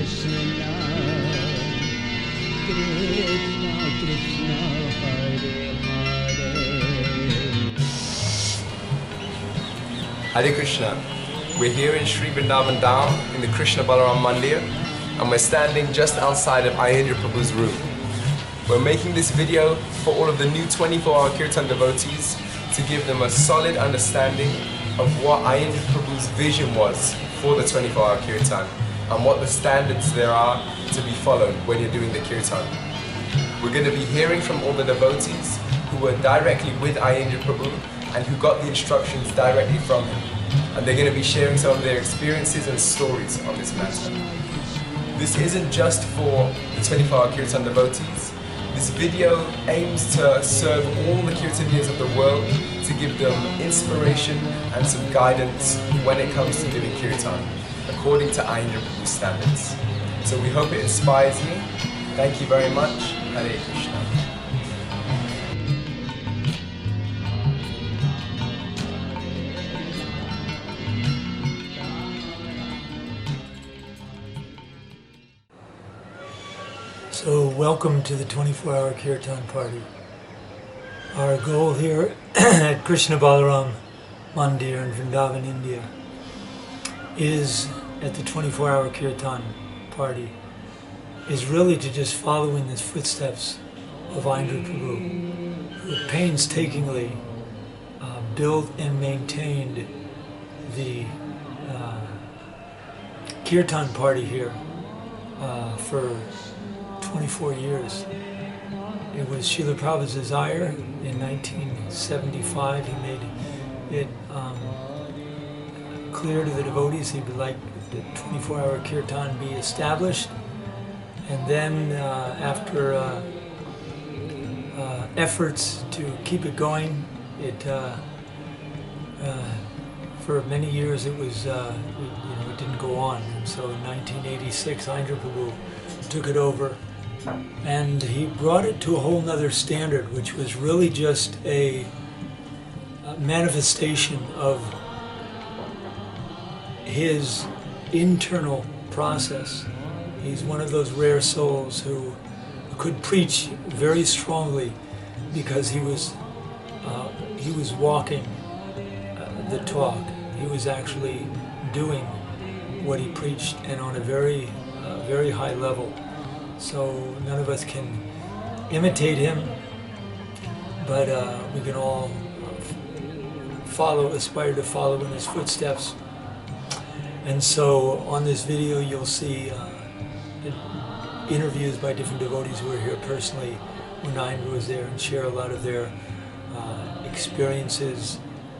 Krishna, Krishna Krishna, Hare Hare. Hare Krishna. We're here in Sri Vrindavan Dham in the Krishna Balaram Mandir, and we're standing just outside of Aindra Prabhu's room. We're making this video for all of the new 24-hour Kirtan devotees to give them a solid understanding of what Aindra Prabhu's vision was for the 24-hour Kirtan and what the standards there are to be followed when you're doing the Kirtan. We're going to be hearing from all the devotees who were directly with Aindra Prabhu and who got the instructions directly from him. And they're going to be sharing some of their experiences and stories on this matter. This isn't just for the 24-hour Kirtan devotees. This video aims to serve all the Kirtanias of the world to give them inspiration and some guidance when it comes to doing Kirtan, according to Aindra Prabhu's standards. So we hope it inspires you. Thank you very much. Hare Krishna. So welcome to the 24-hour Kirtan party. Our goal here at Krishna Balaram Mandir in Vrindavan, India is, at the 24-hour Kirtan party, is really to just follow in the footsteps of Aindra Prabhu, who painstakingly built and maintained the Kirtan party here for 24 years. It was Srila Prabhupada's desire in 1975. He made it clear to the devotees he would like the 24-hour Kirtan be established. And then after efforts to keep it going, for many years it was, it didn't go on. And so in 1986, Aindra Prabhu took it over, and he brought it to a whole nother standard, which was really just a manifestation of his internal process. He's one of those rare souls who could preach very strongly because he was walking the talk. He was actually doing what he preached, and on a very high level. So none of us can imitate him, but we can all aspire to follow in his footsteps. And so on this video you'll see interviews by different devotees who were here personally when Aindra was there, and share a lot of their experiences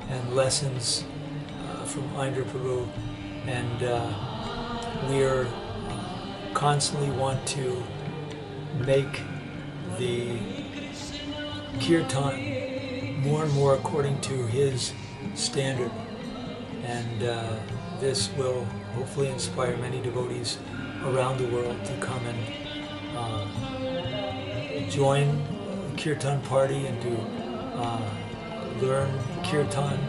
and lessons from Aindra Prabhu. And we're constantly want to make the Kirtan more and more according to his standard, and this will hopefully inspire many devotees around the world to come and join the Kirtan party and to learn Kirtan,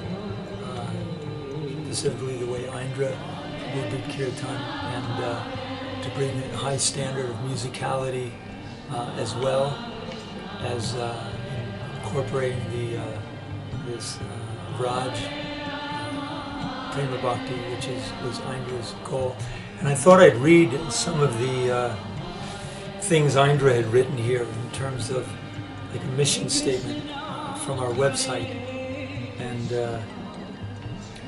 specifically the way Aindra did Kirtan, and to bring a high standard of musicality as well as incorporating this Raj Prema Bhakti, which was Aindra's goal. And I thought I'd read some of the things Aindra had written here in terms of like a mission statement from our website, and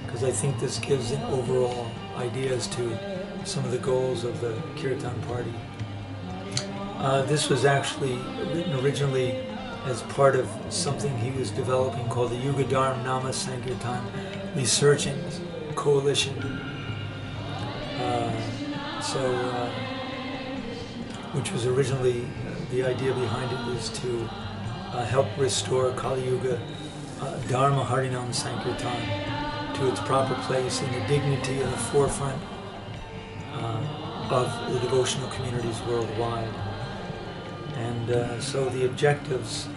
because I think this gives an overall idea as to some of the goals of the Kirtan party. This was actually written originally as part of something he was developing called the Yuga Dharma Nama Sankirtan Research Coalition. Which was originally, the idea behind it was to help restore Kali Yuga Dharma Harinam Sankirtan to its proper place in the dignity of the forefront of the devotional communities worldwide. And so the objectives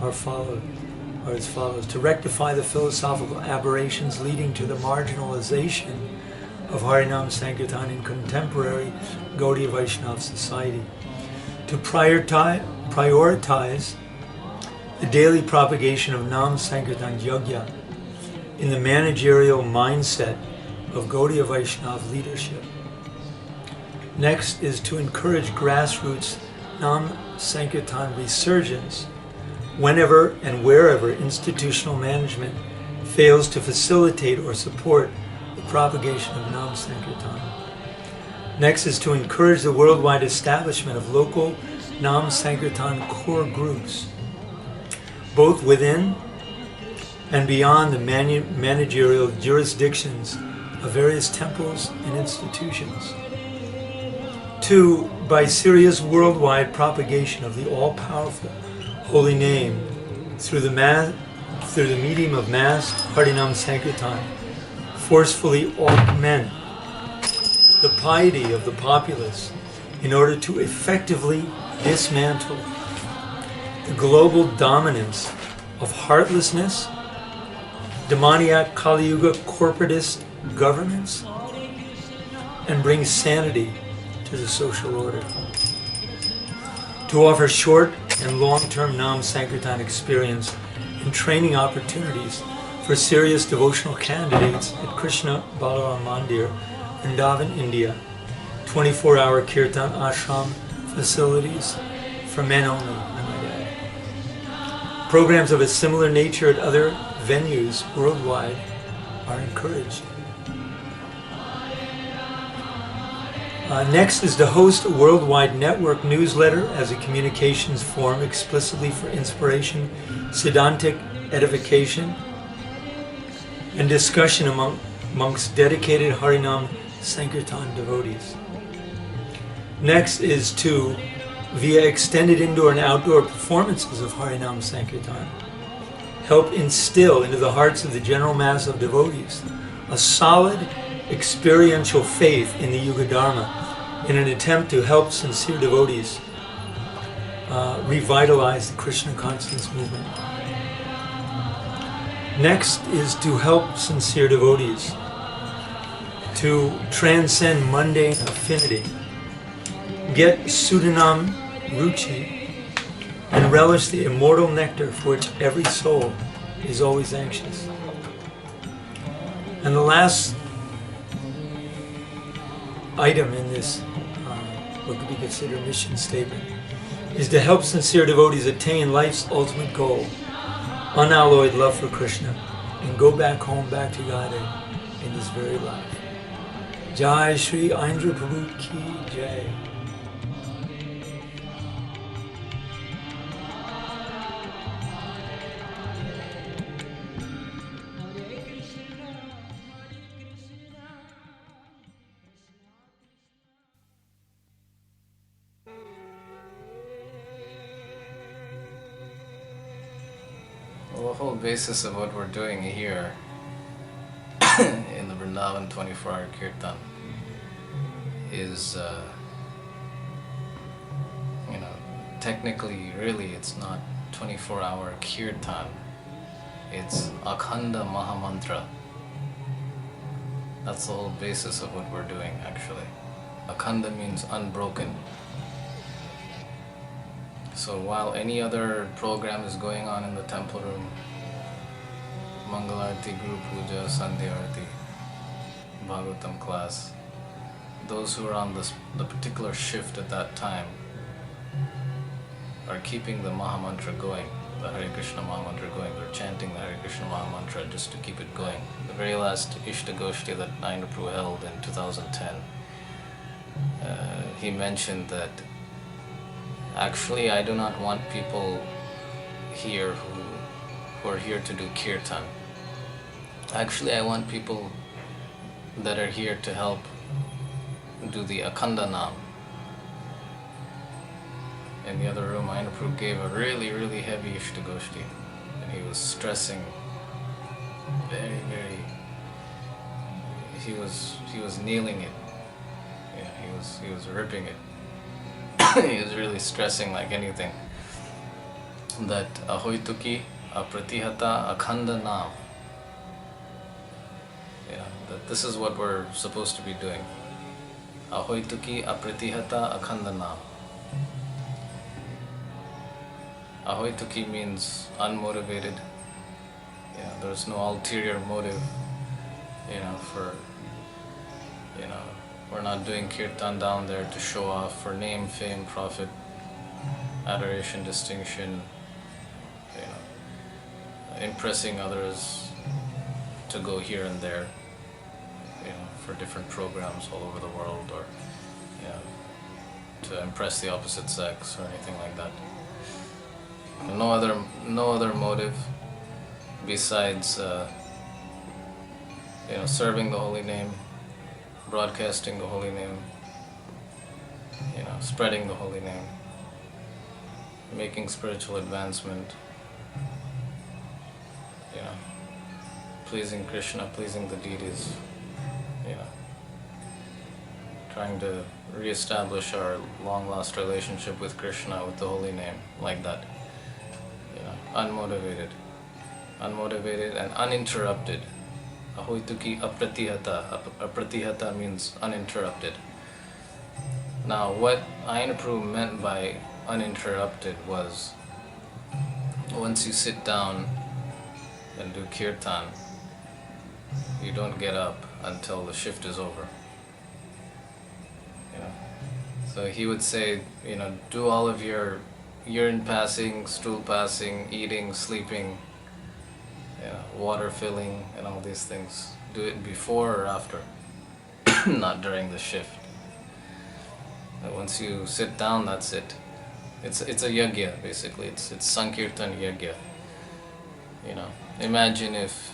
are as follows: to rectify the philosophical aberrations leading to the marginalization of Harinam Sankirtan in contemporary Gaudiya Vaishnava society. To prioritize the daily propagation of Nam Sankirtan Yajna in the managerial mindset of Gaudiya Vaishnava leadership. Next is to encourage grassroots Nam Sankirtan resurgence whenever and wherever institutional management fails to facilitate or support the propagation of Nam Sankirtan. Next is to encourage the worldwide establishment of local Nam Sankirtan core groups, both within and beyond the managerial jurisdictions of various temples and institutions. 2. By serious worldwide propagation of the all-powerful holy name through the medium of mass Harinam Sankirtan, forcefully augment the piety of the populace in order to effectively dismantle the global dominance of heartlessness, demoniac Kali Yuga corporatist governments, and bring sanity to the social order. To offer short and long-term Nam Sankirtan experience and training opportunities for serious devotional candidates at Krishna Balaram Mandir, Vrindavan, India. 24-hour Kirtan ashram facilities for men only, I might add. Programs of a similar nature at other venues worldwide are encouraged. Next is to host a worldwide network newsletter as a communications forum explicitly for inspiration, Siddhantic edification, and discussion amongst dedicated Harinam Sankirtan devotees. Next is to, via extended indoor and outdoor performances of Harinam Sankirtan, help instill into the hearts of the general mass of devotees a solid experiential faith in the Yuga Dharma in an attempt to help sincere devotees revitalize the Krishna consciousness movement. Next is to help sincere devotees to transcend mundane affinity, get Sudanam Ruchi, and relish the immortal nectar for which every soul is always anxious. And the last item in this, what could be considered mission statement, is to help sincere devotees attain life's ultimate goal, unalloyed love for Krishna, and go back home, back to Godhead in this very life. Jai Sri Aindra Prabhu Ki Jai. Well, the whole basis of what we're doing here in the Vrindavan 24-hour Kirtan is, technically, really, it's not 24-hour Kirtan. It's Akhanda Mahamantra. That's the whole basis of what we're doing, actually. Akhanda means unbroken. So while any other program is going on in the temple room, Mangalarti, Guru Puja, Sandhya Arati, Bhagavatam class, those who are on the particular shift at that time are keeping the Mahamantra going, the Hare Krishna Mahamantra going. They're chanting the Hare Krishna Mahamantra just to keep it going. The very last Ishta Goshti that Aindra Prabhu held in 2010, he mentioned that actually I do not want people here who are here to do Kirtan. Actually, I want people that are here to help do the Akhanda Nam. In the other room, Aindra Prabhu gave a really, really heavy Ishta Goshti, and he was stressing very, very. He was kneeling it. Yeah, he was ripping it. He was really stressing like anything that ahoituki apratihata akhanda nam. Yeah, that this is what we're supposed to be doing. Ahoituki apratihata akhandana. Ahoituki means unmotivated. There's no ulterior motive, for, we're not doing kirtan down there to show off for name, fame, profit, adoration, distinction, impressing others to go here and there, for different programs all over the world, or, to impress the opposite sex or anything like that. No other motive besides, serving the holy name, broadcasting the holy name, spreading the holy name, making spiritual advancement, pleasing Krishna, pleasing the deities, trying to re-establish our long-lost relationship with Krishna, with the holy name, like that. Unmotivated and uninterrupted. Ahoituki apratihata. Apratihata means uninterrupted. Now, what Aindra Prabhu meant by uninterrupted was, once you sit down and do kirtan, you don't get up until the shift is over. So he would say, do all of your urine passing, stool passing, eating, sleeping, water filling, and all these things. Do it before or after, not during the shift. And once you sit down, that's it. It's a yagya, basically. It's Sankirtan yagya. Imagine if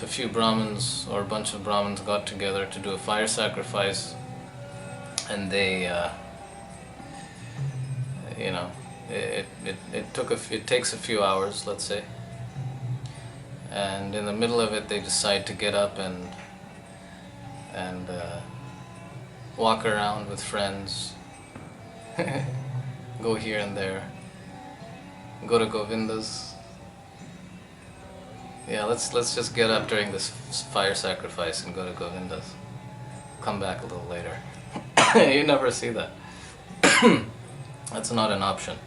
a few Brahmins or a bunch of Brahmins got together to do a fire sacrifice, and they, it takes a few hours, let's say, and in the middle of it they decide to get up and walk around with friends, go here and there, go to Govinda's. Yeah, let's just get up during this fire sacrifice and go to Govinda's. Come back a little later. You never see that. That's not an option.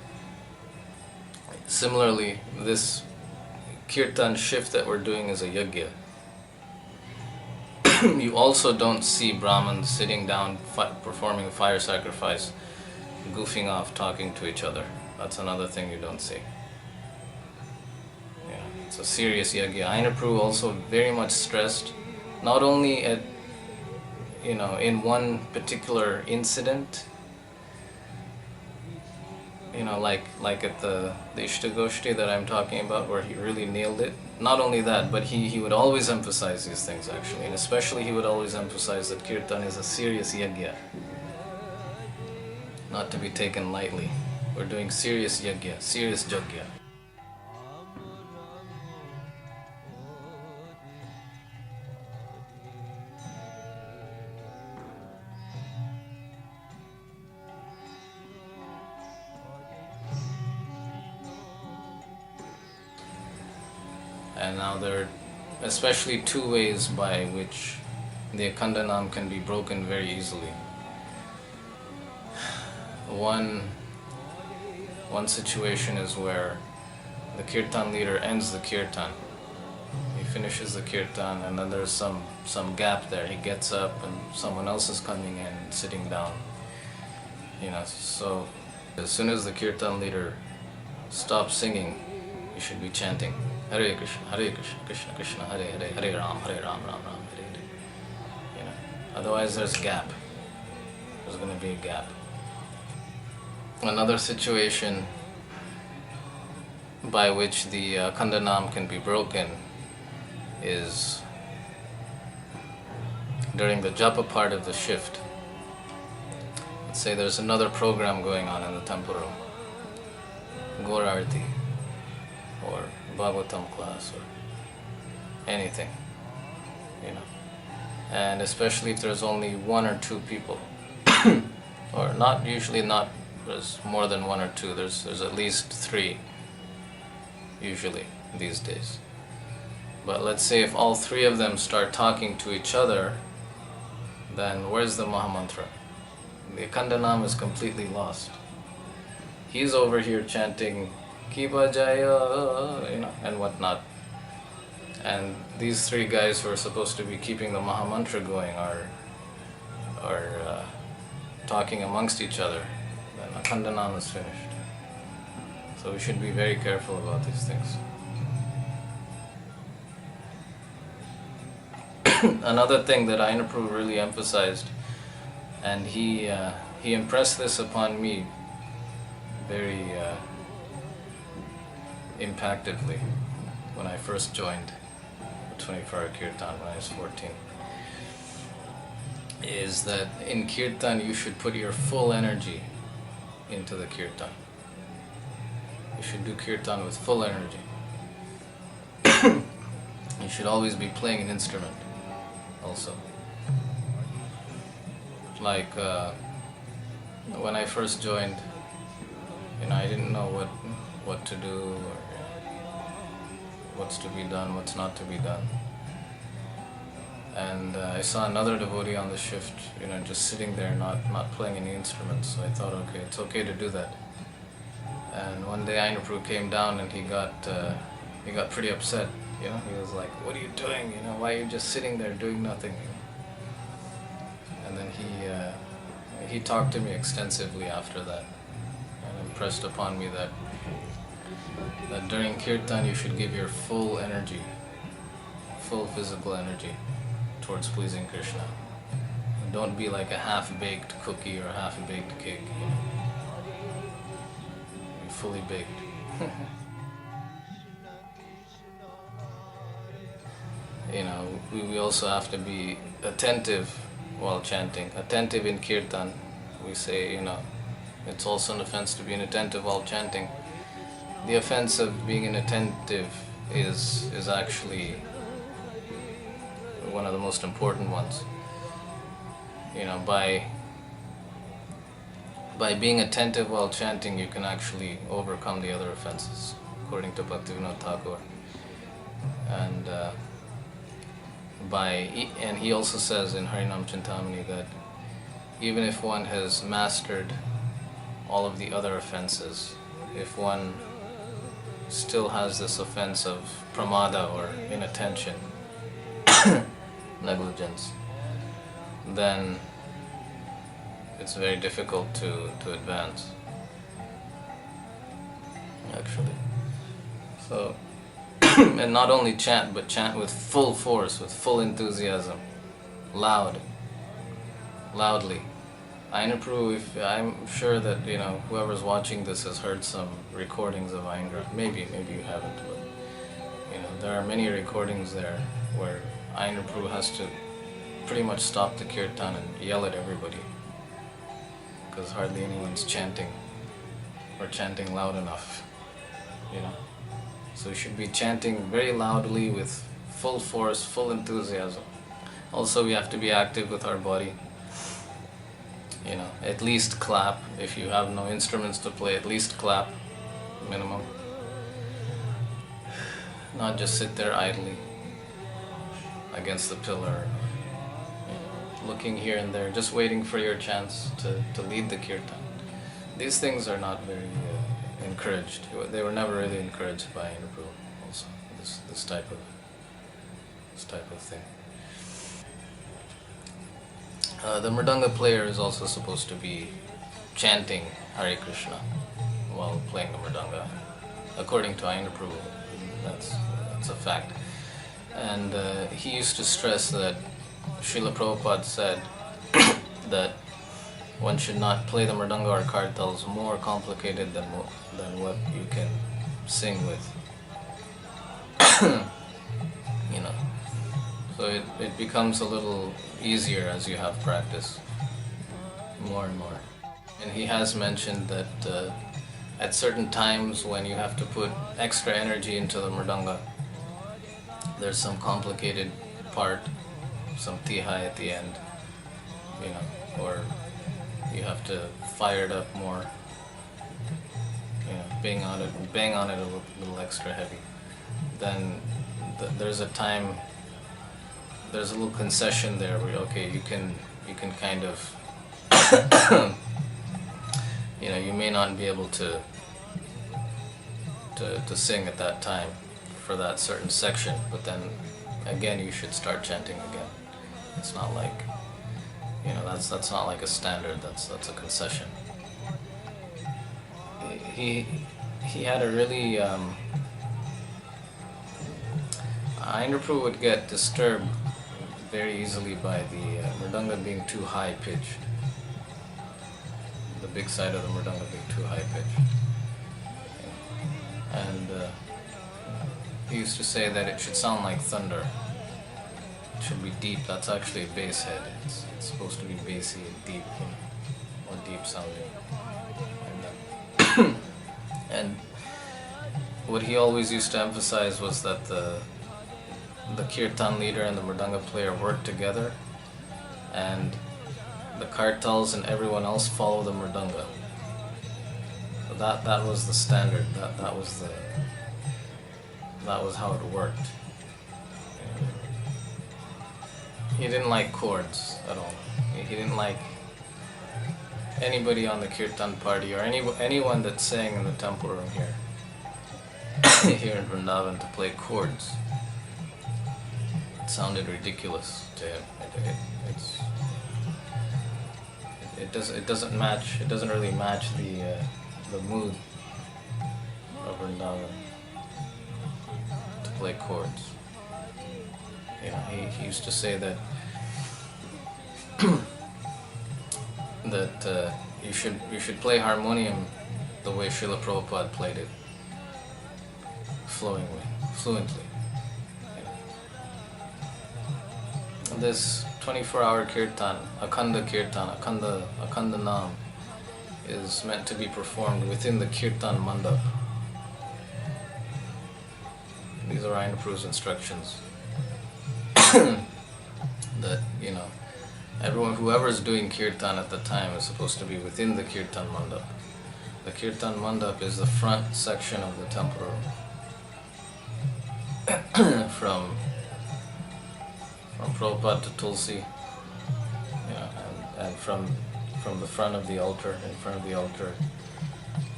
Similarly, this kirtan shift that we're doing is a yagya. You also don't see Brahmins sitting down performing a fire sacrifice, goofing off, talking to each other. That's another thing you don't see. It's a serious yagya. Aindra Prabhu also very much stressed, not only at, in one particular incident, like at the Ishtagoshti that I'm talking about, where he really nailed it. Not only that, but he would always emphasize these things, actually, and especially he would always emphasize that kirtan is a serious yagya, not to be taken lightly. We're doing serious yagya, serious yagya. And now there are especially two ways by which the Akhandanam can be broken very easily. One situation is where the kirtan leader ends the kirtan. He finishes the kirtan, and then there's some gap there. He gets up and someone else is coming in and sitting down. So as soon as the kirtan leader stops singing, you should be chanting Hare Krishna, Hare Krishna, Krishna Krishna, Hare Hare, Hare Ram, Ram Ram, Hare Hare. Otherwise there's a gap. There's going to be a gap. Another situation by which the Akhandanam can be broken is during the japa part of the shift. Let's say there's another program going on in the temple room, Gaur Arati, or Bhagavatam class, or anything, and especially if there's only one or two people, or there's more than one or two, there's at least three, usually, these days. But let's say if all three of them start talking to each other, then where's the Mahamantra? The Kandanam is completely lost. He's over here chanting Kiba Jaya, and whatnot. And these three guys who are supposed to be keeping the Mahamantra going are talking amongst each other. Then Kandanam is finished. So we should be very careful about these things. Another thing that Aindra Prabhu really emphasized, and he impressed this upon me very impactively when I first joined the 24-hour Kirtan when I was 14, is that in Kirtan you should put your full energy into the Kirtan. You should do Kirtan with full energy. You should always be playing an instrument also. Like when I first joined, I didn't know what to do, or what's to be done, what's not to be done. And I saw another devotee on the shift, just sitting there, not playing any instruments. So I thought, okay, it's okay to do that. And one day Aindra Prabhu came down and he got pretty upset. He was like, "What are you doing? Why are you just sitting there doing nothing?" And then he talked to me extensively after that, and impressed upon me that during Kirtan you should give your full energy, full physical energy towards pleasing Krishna. And don't be like a half-baked cookie or a half-baked cake. Be fully baked. We also have to be attentive while chanting. Attentive in Kirtan. We say, it's also an offense to be inattentive while chanting. The offense of being inattentive is actually one of the most important ones. By being attentive while chanting, you can actually overcome the other offenses, according to Bhaktivinoda Thakur. And he also says in Harinam Chintamani that even if one has mastered all of the other offenses, if one still has this offense of pramada or inattention, negligence, then it's very difficult to advance, actually. So, and not only chant, but chant with full force, with full enthusiasm, loudly. Aindra Prabhu, I'm sure that whoever's watching this has heard some recordings of Aindra. Maybe you haven't, but there are many recordings there where Aindra Prabhu has to pretty much stop the Kirtan and yell at everybody, because hardly anyone's chanting or chanting loud enough. So we should be chanting very loudly with full force, full enthusiasm. Also, we have to be active with our body. At least clap. If you have no instruments to play, at least clap, minimum. Not just sit there idly against the pillar, looking here and there, just waiting for your chance to lead the Kirtan. These things are not very encouraged. They were never really encouraged by Aindra Prabhu also, this type of thing. The mridanga player is also supposed to be chanting Hare Krishna while playing the mridanga. According to Aindra Prabhu, that's a fact. And he used to stress that Srila Prabhupada said that one should not play the mridanga or kartals more complicated than what you can sing with. So it becomes a little easier as you have practice, more and more. And he has mentioned that at certain times when you have to put extra energy into the mridanga, there's some complicated part, some tihai at the end, or you have to fire it up more, bang on it a little extra heavy. Then there's a time, there's a little concession there where, okay, you can kind of, you know, you may not be able to sing at that time for that certain section, but then again you should start chanting again. It's not like, you know, that's not like a standard, that's a concession. He had a really Aindra Prabhu would get disturbed very easily by the mridanga being too high pitched. The big side of the mridanga being too high pitched. And he used to say that it should sound like thunder. It should be deep. That's actually a bass head. It's supposed to be bassy and deep, or deep sounding. And what he always used to emphasize was that the kirtan leader and the mridanga player work together, and the kartals and everyone else follow the mridanga. So that was the standard. That was how it worked. He didn't like chords at all. He didn't like anybody on the kirtan party or anyone that sang in the temple room here here in Vrindavan to play chords. It sounded ridiculous to him. It doesn't match. It doesn't really match the mood of Vrindavan to play chords. You know, he used to say that you should play harmonium the way Srila Prabhupada played it, fluently. And this 24-hour kirtan, Akhanda Nam, is meant to be performed within the Kirtan Mandap. These are Aindra Prabhu's instructions. That, you know, whoever's doing kirtan at the time is supposed to be within the Kirtan Mandap. The Kirtan Mandap is the front section of the temple room. From Prabhupada to Tulsi, you know, and from the front of the altar,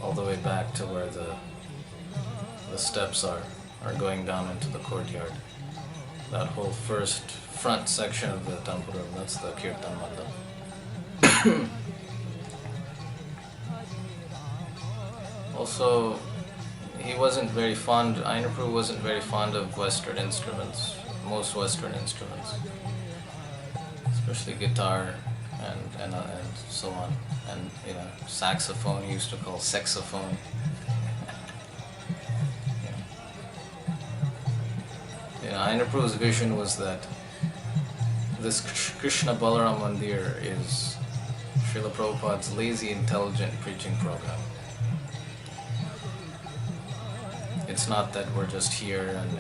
all the way back to where the steps are going down into the courtyard. That whole front section of the temple room, that's the Kirtan Mandap. Also, Aindra Prabhu wasn't very fond of Western instruments, most Western instruments, especially guitar and so on, and, you know, saxophone he used to call sexophone. Aindra Prabhu's vision was that this Krishna Balaram Mandir is Srila Prabhupada's lazy, intelligent preaching program. It's not that we're just here and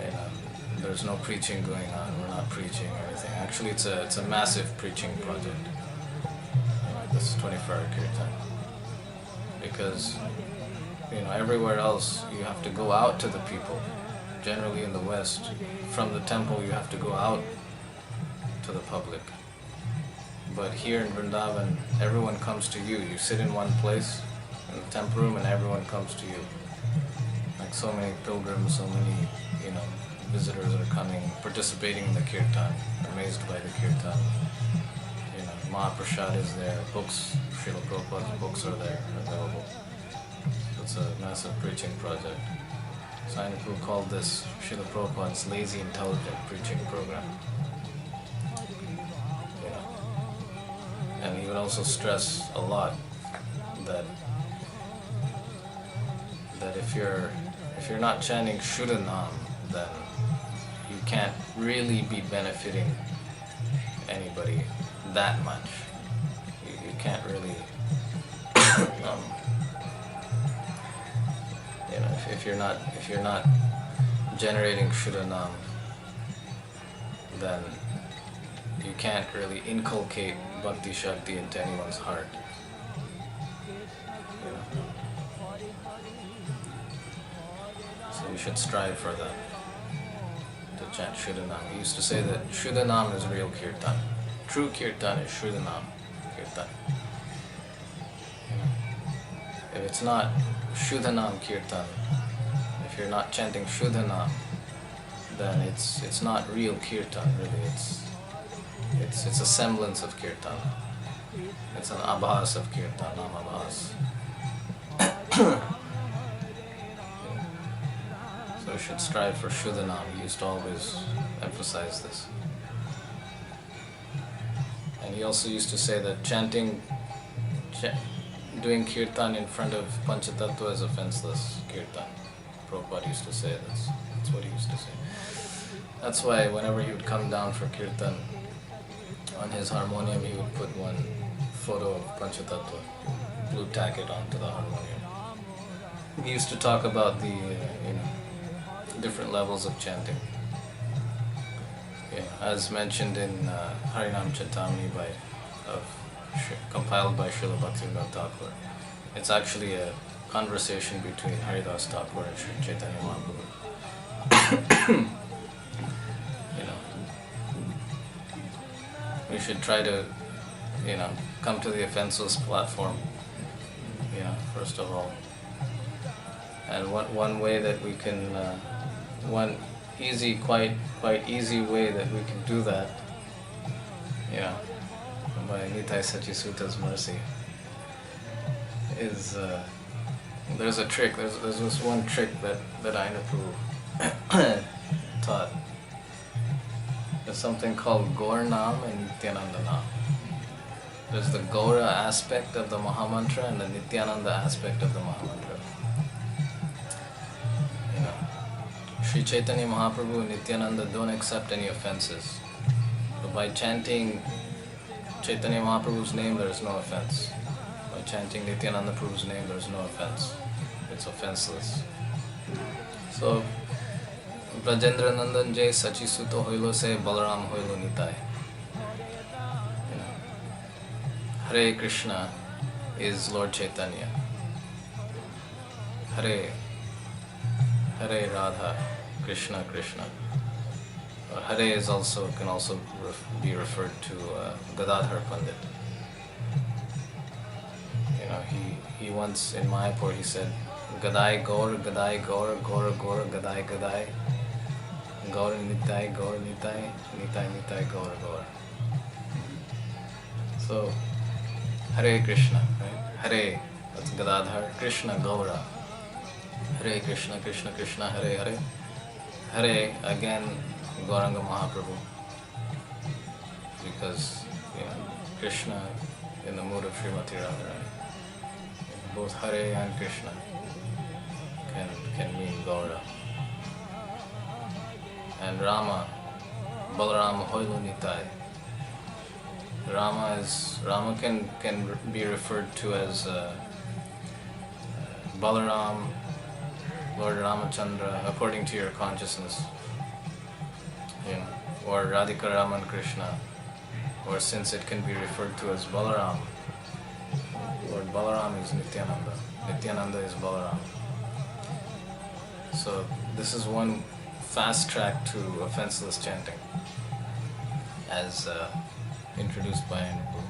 there's no preaching going on, we're not preaching or anything. Actually, it's a massive preaching project, this 24-hour kirtan. Because, you know, everywhere else you have to go out to the people. Generally in the West, from the temple you have to go out to the public. But here in Vrindavan, everyone comes to you. You sit in one place in the temple room and everyone comes to you. Like so many pilgrims, so many, you know, visitors are coming, participating in the kirtan, amazed by the kirtan. You know, Mahaprasad is there, books, Srila Prabhupada's books are there, available. So it's a massive preaching project. So Aindra Prabhu called this Srila Prabhupada's lazy, intelligent preaching program. You know. And he would also stress a lot that if you're not chanting Shuddhanam, then you can't really be benefiting anybody that much. You can't really, you know, if you're not generating Shuddhanam, then you can't really inculcate Bhakti Shakti into anyone's heart. You know? So you should strive for that, to chant Shuddhanam. He used to say that Shuddhanam is real Kirtan. True Kirtan is Shuddhanam Kirtan. You know, if it's not Shuddhanam Kirtan, if you're not chanting Shuddhanam, then it's not real Kirtan, really. It's a semblance of Kirtan. It's an abhas of Kirtan, namabhas. So we should strive for Shuddhanam. He used to always emphasize this. And he also used to say that doing Kirtan in front of Panchatattva is offenseless Kirtan. Prabhupada used to say this. That's what he used to say. That's why whenever he would come down for Kirtan, on his harmonium he would put one photo of Panchatattva, blue tack it onto the harmonium. He used to talk about the different levels of chanting. As mentioned in Harinam Chintamani compiled by Srila Bhaktivinoda Thakur. It's actually a conversation between Haridas Thakur and Sri Chaitanya Mahaprabhu. We should try to, come to the offenseless platform, first of all. And one way that we can, one easy, quite easy way that we can do that, by Nitai Sachisutta's mercy, is there's a trick. There's this one trick that Aindra Prabhu taught. There's something called Gaur Nam and Nityananda Nam. There's the Gaura aspect of the Mahamantra and the Nityananda aspect of the Mahamantra. Sri Chaitanya Mahaprabhu and Nityananda don't accept any offenses. So by chanting Chaitanya Mahaprabhu's name, there is no offense. By chanting Nityananda Prabhu's name, there is no offense. It's offenseless. So, Brajendra Nandan Jai Sachisuto Hoilo Se Balaram Hoilo Nitai. Hare Krishna is Lord Chaitanya. Hare Radha, Krishna Krishna. Or Hare can also be referred to Gadadhar Pandit. He once in Mayapur he said, Gadai Gaur, Gadai Gaur, Gaur Gaur, Gadai Gadai, Gaur Nitai, Gaur Nitai, Nitai Nitai, Gaur Gaur. So, Hare Krishna, right? Hare, that's Gadadhar, Krishna Gaura. Hare Krishna, Krishna Krishna, Hare Hare. Hare, again, Gauranga Mahaprabhu. Because, Krishna in the mood of Srimati Radharani. Both Hare and Krishna can mean Gaura. And Rama, Balarama Hoilu Nitai. Rama can be referred to as Balaram, Lord Ramachandra, according to your consciousness. Or Radhika Raman Krishna, or since it can be referred to as Balaram, Lord Balaram is Nityananda. Nityananda is Balaram. So this is one fast track to offenseless chanting, as introduced by Aindra Prabhu.